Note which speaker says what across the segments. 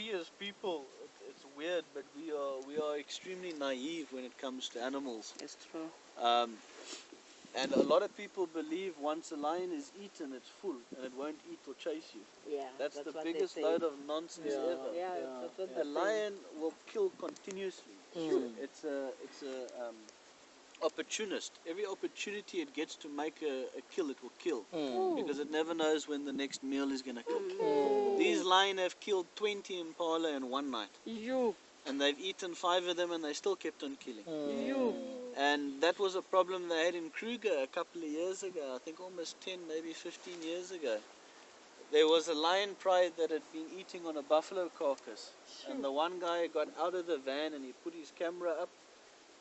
Speaker 1: we as people, it's weird, but we are extremely naive when it comes to animals.
Speaker 2: It's true.
Speaker 1: And a lot of people believe once a lion is eaten, it's full, and it won't eat or chase you.
Speaker 2: Yeah,
Speaker 1: That's the
Speaker 2: what
Speaker 1: biggest
Speaker 2: they say.
Speaker 1: load of nonsense ever.
Speaker 2: Yeah, that's what
Speaker 1: A
Speaker 2: they say.
Speaker 1: lion will kill continuously. It's a opportunist. Every opportunity it gets to make a kill, it will kill. Because it never knows when the next meal is going to come. These lions have killed 20 impala in one night. And they've eaten 5 of them and they still kept on killing. And that was a problem they had in Kruger a couple of years ago. I think almost 10, maybe 15 years ago. There was a lion pride that had been eating on a buffalo carcass. And the one guy got out of the van and he put his camera up,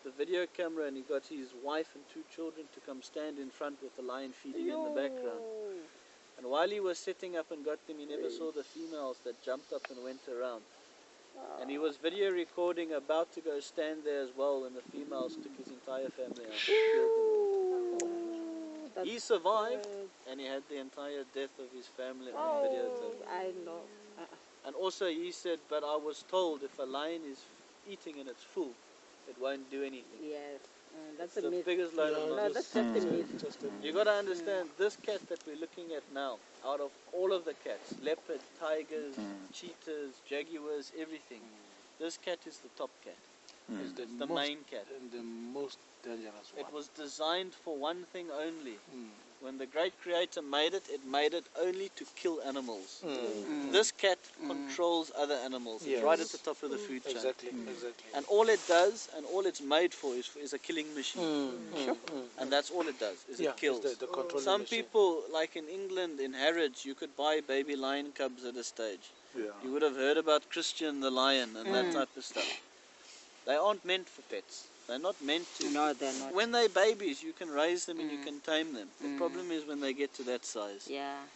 Speaker 1: the video camera, and he got his wife and 2 children to come stand in front with the lion feeding in the background. And while he was setting up and got them, he never saw the females that jumped up and went around. And he was video recording, about to go stand there as well, and the females took his entire family out and killed them. He survived, and he had the entire death of his family on videotape.
Speaker 2: I know.
Speaker 1: And also he said, but I was told if a lion is eating and it's full, it won't do anything.
Speaker 2: Yes, that's
Speaker 1: It's
Speaker 2: a
Speaker 1: the
Speaker 2: myth.
Speaker 1: biggest load of
Speaker 2: No,
Speaker 1: nonsense.
Speaker 2: that's just a myth.
Speaker 1: You got to understand, this cat that we're looking at now, out of all of the cats, leopard, tigers, cheetahs, jaguars, everything, this cat is the top cat. It's the main cat.
Speaker 3: And the most dangerous one.
Speaker 1: It was designed for one thing only. When the great creator made it only to kill animals. This cat controls other animals. It's right at the top of the food chain.
Speaker 3: Exactly.
Speaker 1: And all it does, and all it's made for, is a killing machine. And that's all it does, is it kills.
Speaker 3: The controlling
Speaker 1: Some
Speaker 3: machine.
Speaker 1: people, like in England, in Harrods, you could buy baby lion cubs at a stage. You would have heard about Christian the lion and that type of stuff. They aren't meant for pets. They're not meant to.
Speaker 2: No, they're not.
Speaker 1: When they're babies, you can raise them and you can tame them. The problem is when they get to that size.
Speaker 2: Yeah.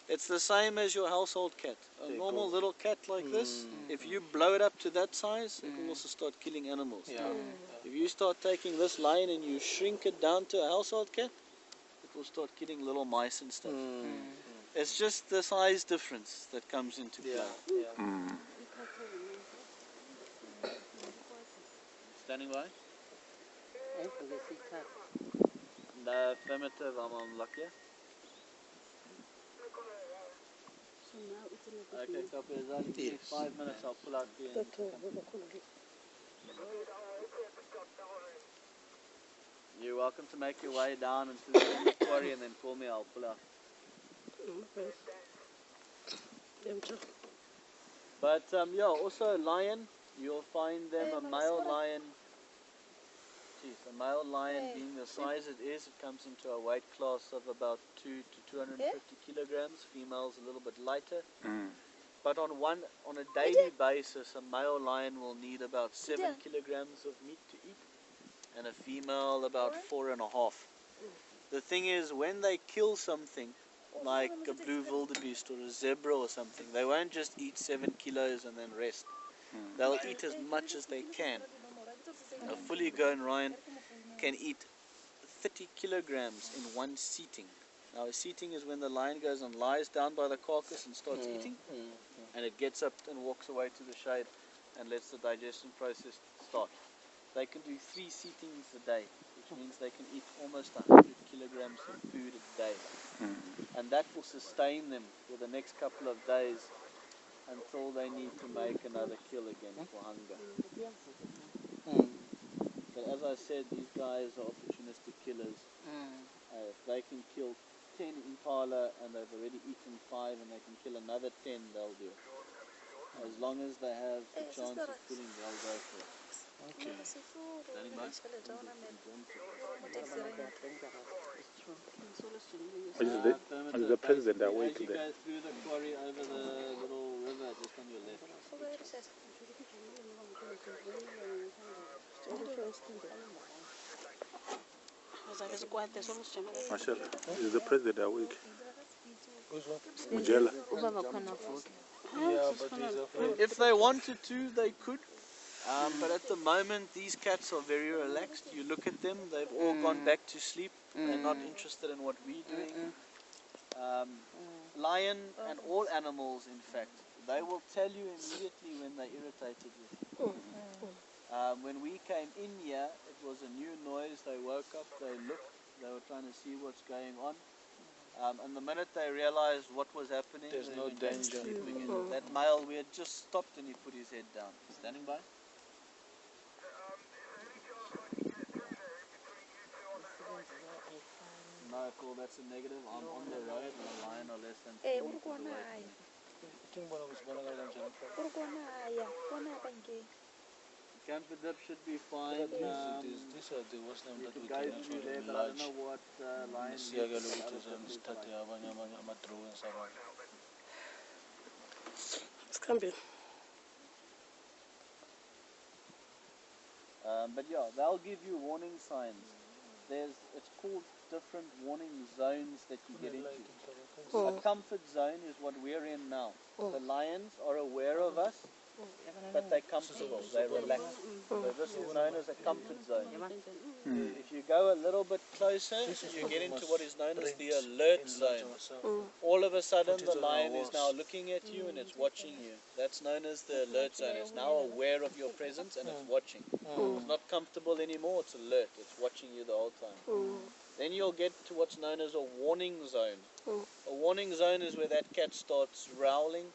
Speaker 1: It's the same as your household cat. A normal little cat like this, if you blow it up to that size, it will also start killing animals. If you start taking this lion and you shrink it down to a household cat, it will start killing little mice and stuff. It's just the size difference that comes into play. Standing by? The affirmative, I'm on luck, yeah? Okay, copy. It's only take 5 minutes, I'll pull out the end. You're welcome to make your way down into the quarry and then call me, I'll pull out. But yeah, also lion, you'll find them a male lion. A male lion being the size it is, it comes into a weight class of about 2 to 250 kilograms. Females a little bit lighter. But on a daily basis, a male lion will need about 7 kilograms of meat to eat, and a female about 4.5. The thing is, when they kill something like a blue wildebeest or a zebra or something, they won't just eat 7 kilos and then rest. They'll eat as much as they can. A fully grown lion can eat 30 kilograms in one seating. Now a seating is when the lion goes and lies down by the carcass and starts eating, and it gets up and walks away to the shade and lets the digestion process start. They can do 3 seatings a day, which means they can eat almost 100 kilograms of food a day. And that will sustain them for the next couple of days until they need to make another kill again for hunger. But as I said, these guys are opportunistic killers. If they can kill 10 impala and they've already eaten 5 and they can kill another 10, they'll do it. As long as they have the chance of killing, they'll go for it.
Speaker 3: Okay.
Speaker 1: Standing by?
Speaker 4: Is the president
Speaker 1: As
Speaker 4: awake
Speaker 1: you
Speaker 4: there?
Speaker 1: go through the quarry over the little river just on your left.
Speaker 4: Marshall, is the president awake?
Speaker 3: Which one?
Speaker 4: Mujela.
Speaker 3: Yeah, but he's afraid.
Speaker 1: If they wanted to, they could. But at the moment, these cats are very relaxed. You look at them, they've all gone back to sleep. They're not interested in what we're doing. Lion and all animals, in fact, they will tell you immediately when they're irritated with you. When we came in here, it was a new noise. They woke up, they looked, they were trying to see what's going on. And the minute they realized what was happening,
Speaker 3: There's
Speaker 1: they
Speaker 3: no
Speaker 1: went back to
Speaker 3: danger.
Speaker 1: sleep again. That male, we had just stopped and he put his head down. Standing by? No, Paul, that's a negative. I'm on the road and the lion are less than 4 meters away from me. Camper dip should be fine.
Speaker 3: These are the worst name
Speaker 1: You
Speaker 3: that we
Speaker 1: could go
Speaker 3: can
Speaker 1: through
Speaker 3: actually
Speaker 1: there, but I don't know what lion is. But yeah, they'll give you warning signs. It's called different warning zones that you get into. A comfort zone is what we're in now. The lions are aware of us, but they're comfortable, they're relaxed. So this is known as a comfort zone. If you go a little bit closer, you get into what is known as the alert zone. All of a sudden the lion is now looking at you and it's watching you. That's known as the alert zone. It's now aware of your presence and it's watching. It's not comfortable anymore, it's alert. It's watching you the whole time. Then you'll get to what's known as a warning zone. A warning zone is where that cat starts growling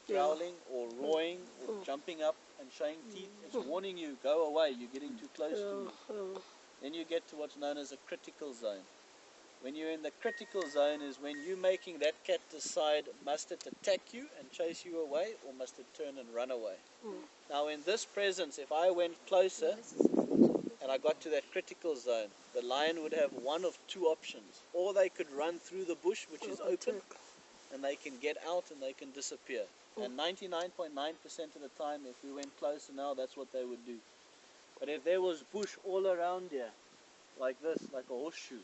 Speaker 1: or roaring or jumping up and showing teeth. It's warning you, go away, you're getting too close to me. Then you get to what's known as a critical zone. When you're in the critical zone is when you're making that cat decide, must it attack you and chase you away or must it turn and run away. Now in this presence, if I went closer and I got to that critical zone, the lion would have one of two options. Or they could run through the bush, which is open, and they can get out and they can disappear. And 99.9% of the time, if we went closer now, that's what they would do. But if there was bush all around here, like this, like a horseshoe,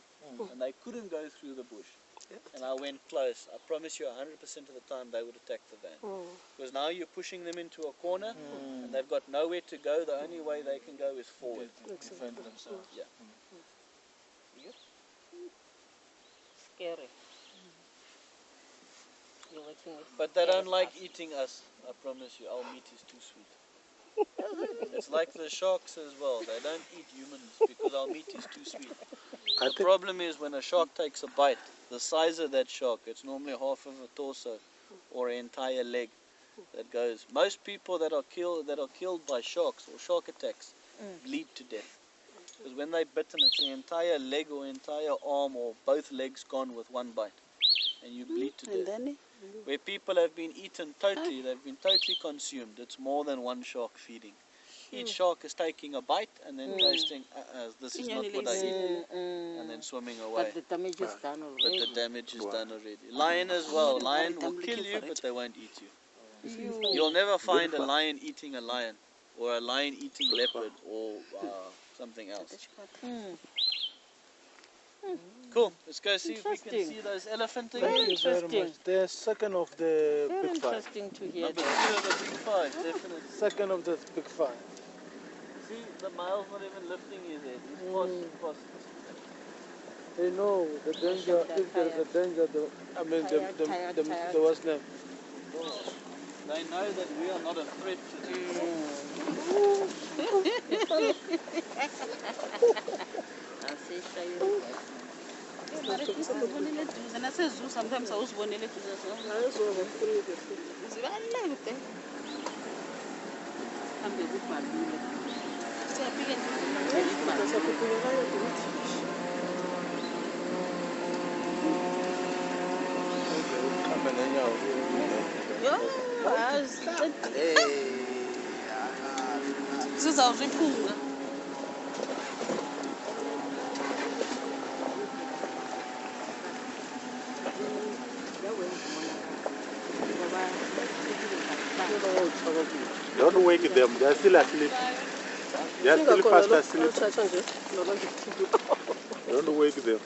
Speaker 1: and they couldn't go through the bush, and I went close, I promise you 100% of the time they would attack the van. Because now you're pushing them into a corner, and they've got nowhere to go. The only way they can go is forward.
Speaker 3: Defend themselves.
Speaker 1: Yeah.
Speaker 2: Scary.
Speaker 1: But they don't like eating us, I promise you. Our meat is too sweet. It's like the sharks as well. They don't eat humans because our meat is too sweet. The problem is when a shark takes a bite, the size of that shark, it's normally half of a torso or an entire leg that goes. Most people that are killed by sharks or shark attacks bleed to death. Because when they're bitten, it's the entire leg or entire arm or both legs gone with one bite. And you bleed to death. Where people have been eaten totally, they've been totally consumed. It's more than one shark feeding. Each shark is taking a bite and then tasting, this is not what I eat, and then swimming away.
Speaker 2: But the damage is done already.
Speaker 1: But the damage is done already. Lion as well. Lion will kill you, but they won't eat you. You'll never find a lion eating a lion, or a lion eating leopard, or something else. Cool. Let's go see if we can see those elephant
Speaker 3: Thank you
Speaker 1: again.
Speaker 3: very much. They're second of the
Speaker 2: Very
Speaker 3: big five.
Speaker 2: interesting to hear
Speaker 1: Number
Speaker 2: that.
Speaker 1: 2 of the big five, definitely.
Speaker 3: Second of the big five.
Speaker 1: See, the male's not even lifting his head. He's past.
Speaker 3: They know the danger. If there's a danger, the worst name.
Speaker 1: They know that we are not a threat to them.
Speaker 2: Sometimes I was wanting
Speaker 4: Don't wake them, they're still asleep. They're still fast asleep. Don't wake them.